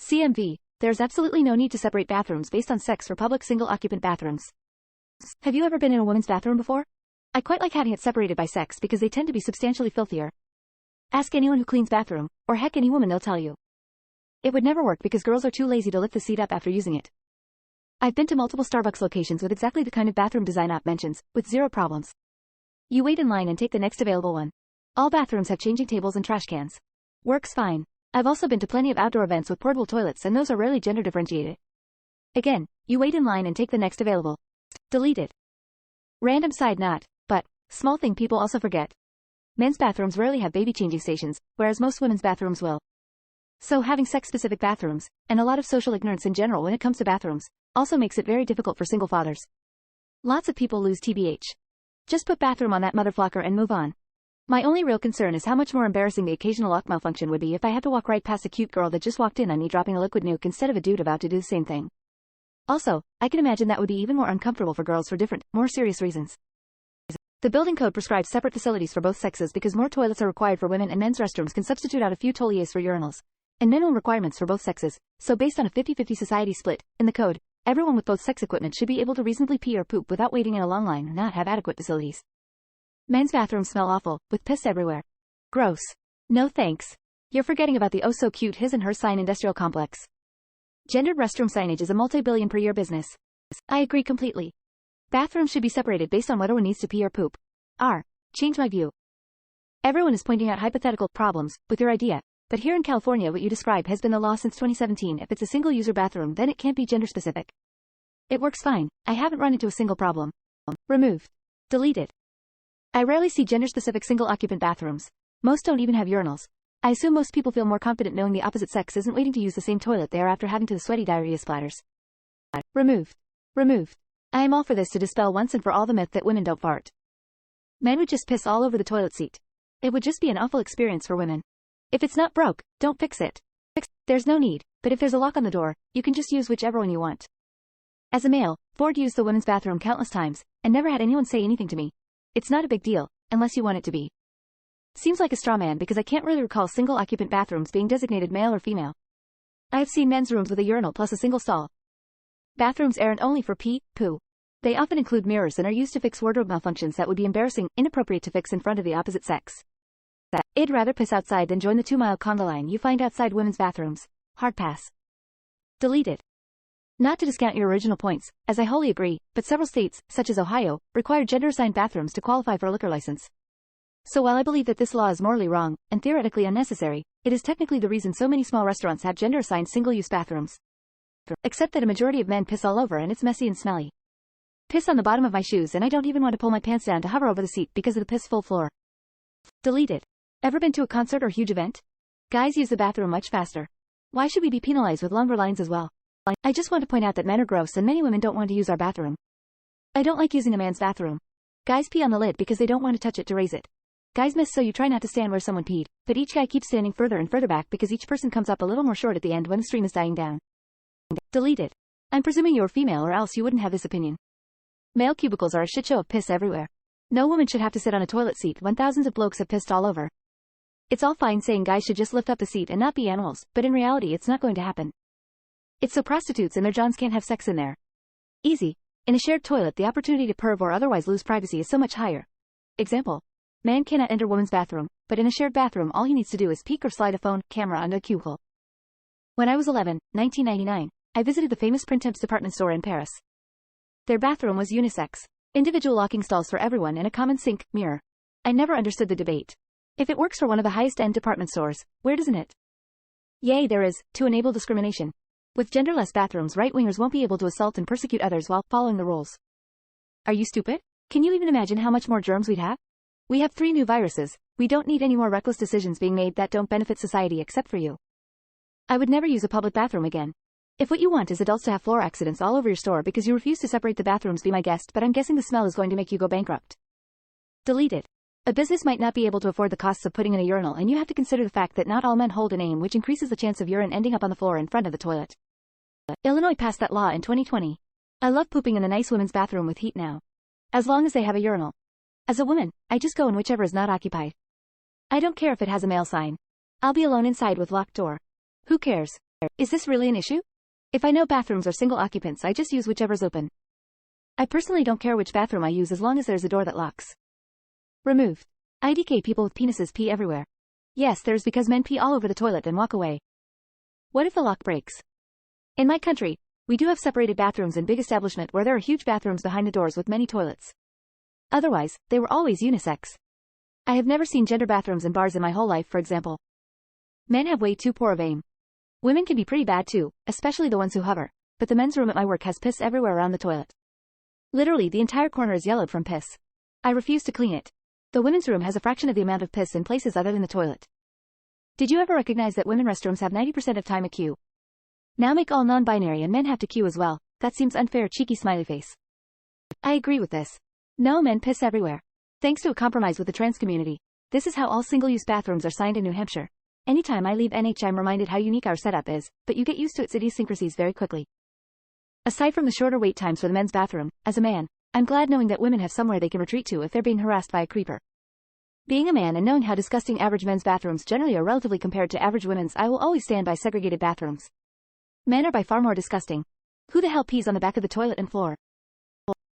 CMV, there's absolutely no need to separate bathrooms based on sex for public single-occupant bathrooms. Have you ever been in a woman's bathroom before? I quite like having it separated by sex because they tend to be substantially filthier. Ask anyone who cleans bathroom, or heck any woman, they'll tell you. It would never work because girls are too lazy to lift the seat up after using it. I've been to multiple Starbucks locations with exactly the kind of bathroom design App mentions, with zero problems. You wait in line and take the next available one. All bathrooms have changing tables and trash cans. Works fine. I've also been to plenty of outdoor events with portable toilets and those are rarely gender differentiated. Again, you wait in line and take the next available. Deleted. Random side note, but, small thing people also forget. Men's bathrooms rarely have baby changing stations, whereas most women's bathrooms will. So having sex-specific bathrooms, and a lot of social ignorance in general when it comes to bathrooms, also makes it very difficult for single fathers. Lots of people lose TBH. Just put bathroom on that motherflocker and move on. My only real concern is how much more embarrassing the occasional lock malfunction would be if I had to walk right past a cute girl that just walked in on me dropping a liquid nuke instead of a dude about to do the same thing. Also, I can imagine that would be even more uncomfortable for girls for different, more serious reasons. The building code prescribes separate facilities for both sexes because more toilets are required for women and men's restrooms can substitute out a few toilets for urinals, and minimum requirements for both sexes, so based on a 50-50 society split, in the code, everyone with both sex equipment should be able to reasonably pee or poop without waiting in a long line and not have adequate facilities. Men's bathrooms smell awful, with piss everywhere. Gross. No thanks. You're forgetting about the oh-so-cute his and her sign industrial complex. Gendered restroom signage is a multi-billion per year business. I agree completely. Bathrooms should be separated based on whether one needs to pee or poop. Change my view. Everyone is pointing out hypothetical problems with your idea, but here in California what you describe has been the law since 2017. If it's a single-user bathroom then it can't be gender-specific. It works fine. I haven't run into a single problem. Removed. Deleted. I rarely see gender-specific single-occupant bathrooms. Most don't even have urinals. I assume most people feel more confident knowing the opposite sex isn't waiting to use the same toilet they are after having to the sweaty diarrhea splatters. Removed. Removed. I am all for this to dispel once and for all the myth that women don't fart. Men would just piss all over the toilet seat. It would just be an awful experience for women. If it's not broke, don't fix it. There's no need, but if there's a lock on the door, you can just use whichever one you want. As a male, Ford used the women's bathroom countless times, and never had anyone say anything to me. It's not a big deal, unless you want it to be. Seems like a straw man because I can't really recall single-occupant bathrooms being designated male or female. I have seen men's rooms with a urinal plus a single stall. Bathrooms aren't only for pee, poo. They often include mirrors and are used to fix wardrobe malfunctions that would be embarrassing, inappropriate to fix in front of the opposite sex. I'd rather piss outside than join the 2-mile conga line you find outside women's bathrooms. Hard pass. Deleted. Not to discount your original points, as I wholly agree, but several states, such as Ohio, require gender-assigned bathrooms to qualify for a liquor license. So while I believe that this law is morally wrong, and theoretically unnecessary, it is technically the reason so many small restaurants have gender-assigned single-use bathrooms. Except that a majority of men piss all over and it's messy and smelly. Piss on the bottom of my shoes and I don't even want to pull my pants down to hover over the seat because of the piss-full floor. Deleted. Ever been to a concert or huge event? Guys use the bathroom much faster. Why should we be penalized with longer lines as well? I just want to point out that men are gross and many women don't want to use our bathroom. I don't like using a man's bathroom. Guys pee on the lid because they don't want to touch it to raise it. Guys miss so you try not to stand where someone peed, but each guy keeps standing further and further back because each person comes up a little more short at the end when the stream is dying down. Deleted. I'm presuming you're female or else you wouldn't have this opinion. Male cubicles are a shit show of piss everywhere. No woman should have to sit on a toilet seat when thousands of blokes have pissed all over. It's all fine saying guys should just lift up the seat and not be animals, but in reality it's not going to happen. It's so prostitutes and their johns can't have sex in there. Easy. In a shared toilet the opportunity to perv or otherwise lose privacy is so much higher. Example. Man cannot enter woman's bathroom, but in a shared bathroom all he needs to do is peek or slide a phone camera onto a cubicle. When I was 11, 1999, I visited the famous Printemps department store in Paris. Their bathroom was unisex. Individual locking stalls for everyone and a common sink, mirror. I never understood the debate. If it works for one of the highest-end department stores, where doesn't it? Yay there is, to enable discrimination. With genderless bathrooms right-wingers won't be able to assault and persecute others while following the rules. Are you stupid? Can you even imagine how much more germs we'd have? We have 3 new viruses. We don't need any more reckless decisions being made that don't benefit society except for you. I would never use a public bathroom again. If what you want is adults to have floor accidents all over your store because you refuse to separate the bathrooms, be my guest, but I'm guessing the smell is going to make you go bankrupt. Deleted. A business might not be able to afford the costs of putting in a urinal and you have to consider the fact that not all men hold an aim, which increases the chance of urine ending up on the floor in front of the toilet. Illinois passed that law in 2020. I love pooping in the nice women's bathroom with heat now. As long as they have a urinal. As a woman, I just go in whichever is not occupied. I don't care if it has a male sign. I'll be alone inside with locked door. Who cares? Is this really an issue? If I know bathrooms are single occupants, I just use whichever's open. I personally don't care which bathroom I use as long as there's a door that locks. Removed. IDK people with penises pee everywhere. Yes, there's because men pee all over the toilet and walk away. What if the lock breaks? In my country, we do have separated bathrooms in big establishment where there are huge bathrooms behind the doors with many toilets. Otherwise, they were always unisex. I have never seen gender bathrooms in bars in my whole life, for example. Men have way too poor of aim. Women can be pretty bad too, especially the ones who hover, but the men's room at my work has piss everywhere around the toilet. Literally, the entire corner is yellowed from piss. I refuse to clean it. The women's room has a fraction of the amount of piss in places other than the toilet. Did you ever recognize that women restrooms have 90% of time a queue? Now make all non-binary and men have to queue as well. That seems unfair, cheeky smiley face. I agree with this. No, men piss everywhere. Thanks to a compromise with the trans community. This is how all single-use bathrooms are signed in New Hampshire. Anytime I leave NH, I'm reminded how unique our setup is, but you get used to its idiosyncrasies very quickly. Aside from the shorter wait times for the men's bathroom, as a man, I'm glad knowing that women have somewhere they can retreat to if they're being harassed by a creeper. Being a man and knowing how disgusting average men's bathrooms generally are relatively compared to average women's, I will always stand by segregated bathrooms. Men are by far more disgusting. Who the hell pees on the back of the toilet and floor?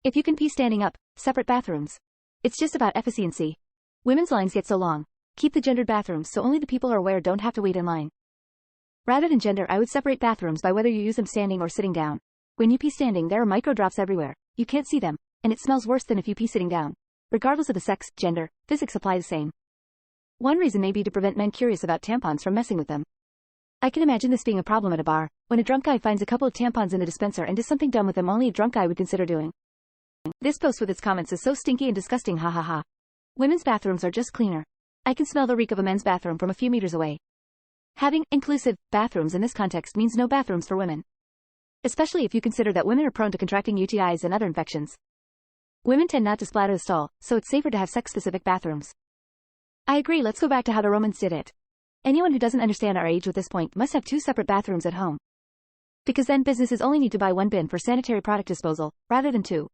If you can pee standing up, separate bathrooms. It's just about efficiency. Women's lines get so long. Keep the gendered bathrooms so only the people are aware don't have to wait in line. Rather than gender, I would separate bathrooms by whether you use them standing or sitting down. When you pee standing, there are micro drops everywhere. You can't see them, and it smells worse than if you pee sitting down. Regardless of the sex, gender, physics apply the same. One reason may be to prevent men curious about tampons from messing with them. I can imagine this being a problem at a bar, when a drunk guy finds a couple of tampons in the dispenser and does something dumb with them only a drunk guy would consider doing. This post with its comments is so stinky and disgusting, ha ha ha. Women's bathrooms are just cleaner. I can smell the reek of a men's bathroom from a few meters away. Having inclusive bathrooms in this context means no bathrooms for women. Especially if you consider that women are prone to contracting UTIs and other infections. Women tend not to splatter the stall, so it's safer to have sex-specific bathrooms. I agree, let's go back to how the Romans did it. Anyone who doesn't understand our age with this point must have 2 separate bathrooms at home. Because then businesses only need to buy 1 bin for sanitary product disposal, rather than 2.